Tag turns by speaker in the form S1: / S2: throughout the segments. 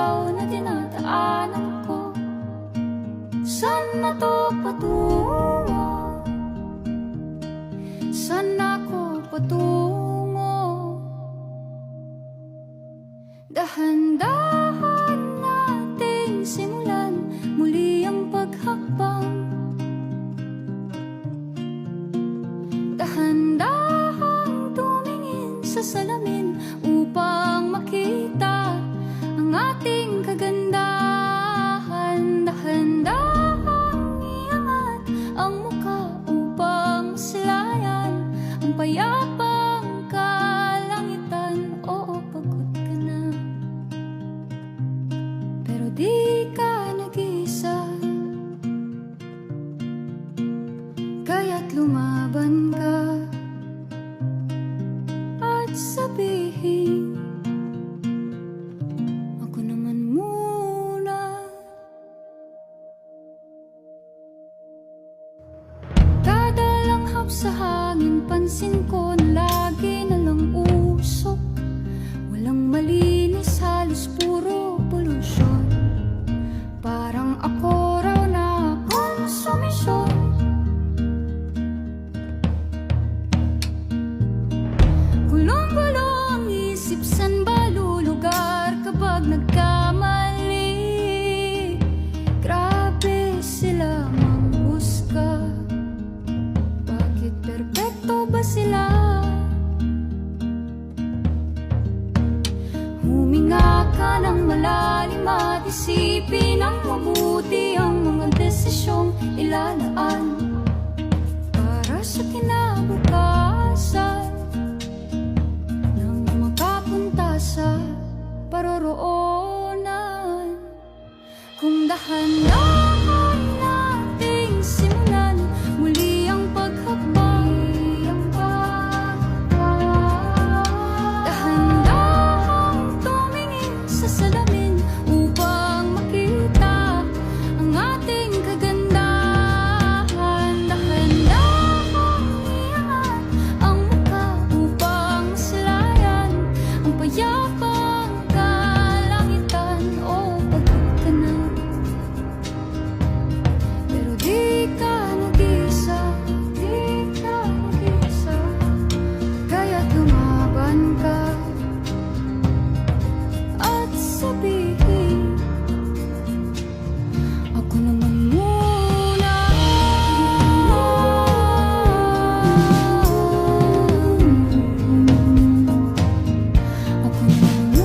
S1: araw na dinadaanan ko. Saan na to patungo? Saan ako patungo? Dahan-dahan nating simulan muli ang paghakbang. Dahan-dahang tumingin sa salamin upang makita ang ating kagandahan. Dahan-dahang iangat ang mukha upang masilayan ang payapang kalangitan. Oo, pagod ka na, pero di ka nag-iisa. Kaya't lumaban ka at sabihin, ako naman muna. Kada langhap sa hangin, pansin ko na lagi na lang usok. Walang malinis, halos puro polusyon. Parang ako raw na konsumisyon. Gulong-gulo ang isip, san ba lulugar kapag nagkamali? Grabe sila manghusga, bakit perpekto ba sila? Huminga ka ng malalim at isipin ng mabuti ang mga desisyong ilalaan para sa kinabukasan, sa paroroonan. Kung dahan-dahan nating simulan muli ang paghakbang. Dahan-dahang tumingin sa salamin upang makita ang ating kagandahan. Dahan-dahang iangat ang mukha upang masilayan ang payapang kalangitan. Oh, pagod ka na, pero di ka nag-iisa. Di ka nag-iisa. Kaya't lumaban ka at sabihin, ako naman muna. Ako naman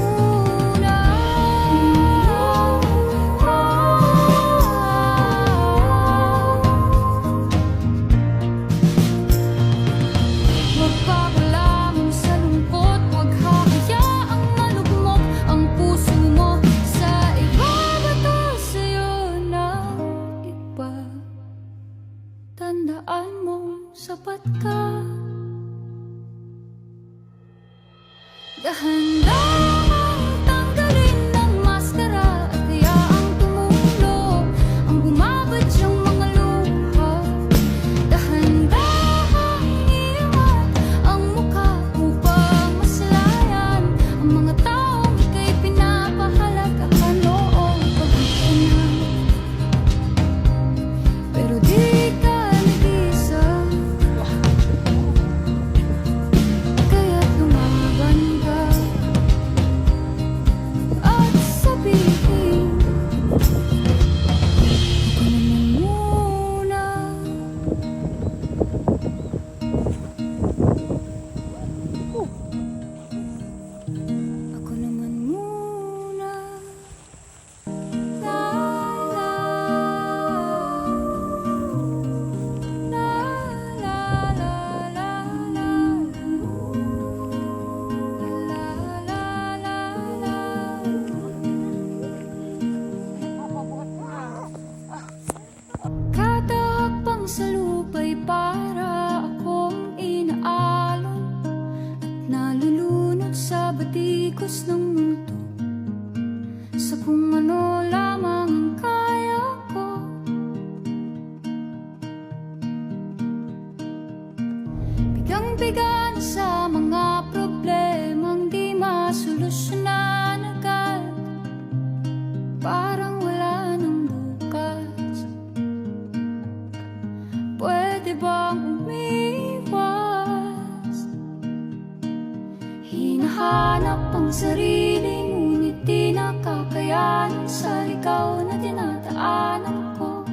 S1: sarili, ngunit di nakakayanan sa ligaw na dinadaanan ko.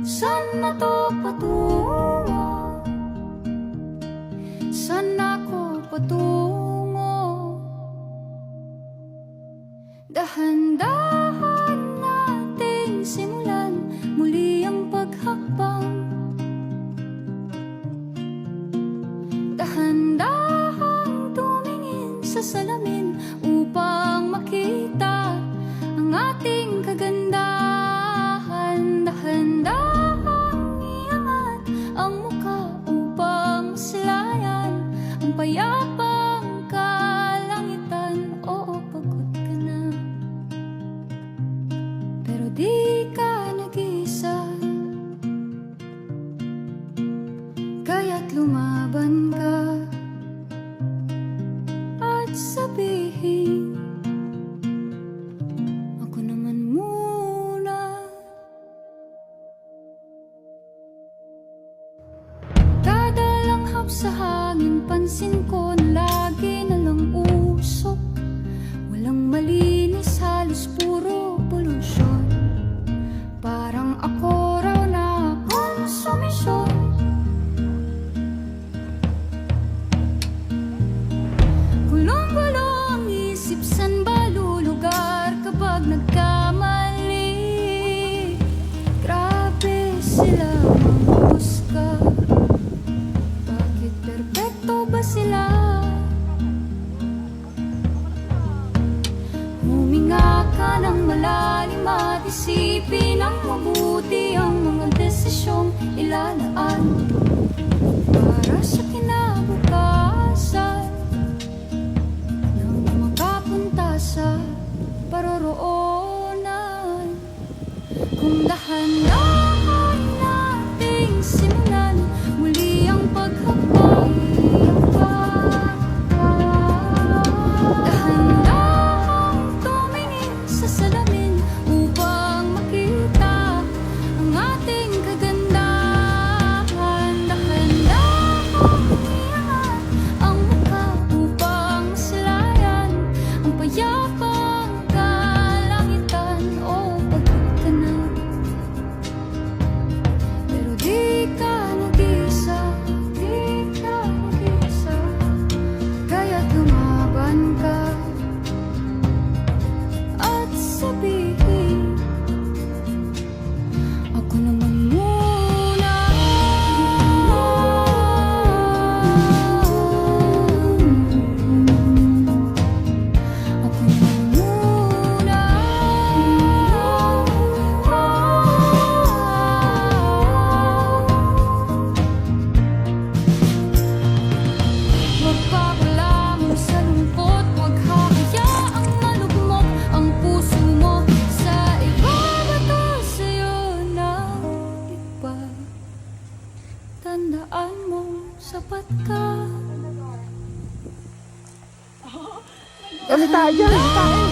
S1: Saan na to patungo? Saan ako patungo? Dahan-dahan nating simulan muli ang paghakbang. Dahan-dahan tumingin sa salamin upang makita ang ating kagandahan. Dahan-dahan iangat ang mukha upang silayan ang payapang kalangitan. Oo, pagod ka na, pero di ka nag-isa, kaya't lumaban ka at sabihin, ako naman muna. Kada langhap sa hangin, pansin ko na lagi na lang usok. Walang malinis, halos puro polusyon. Parang ako raw na konsumisyon. Gulong-gulo ang isip, san ba lulugar kapag nagkamali? Grabe sila manghusga, bakit perpekto ba sila? Huminga ka ng malalim at isipin ng mabuti ang mga desisyong ilalaan para sa kinabukasan, nang makapunta sa paroroonan. Kung dahan-dahan nating simulan muli ang paghakbang. Dahan-dahan tumingin sa salamin upang makita ang ating kagandahan. Dahan-dahan iangat ang mukha upang silayan ang payapang kalangitan. O pagod ka na, pero di ka nag-isa, di ka nag-isa, kaya't lumaban ka at sabihin, ako naman muna. Ako naman muna. Huwag papalamon sa lungkot, huwag hahayaang malugmok ang puso mo sa ibabato sa'yo ng iba. Tandaan mo, sapat ka.
S2: Kami tayo dyan, tayo.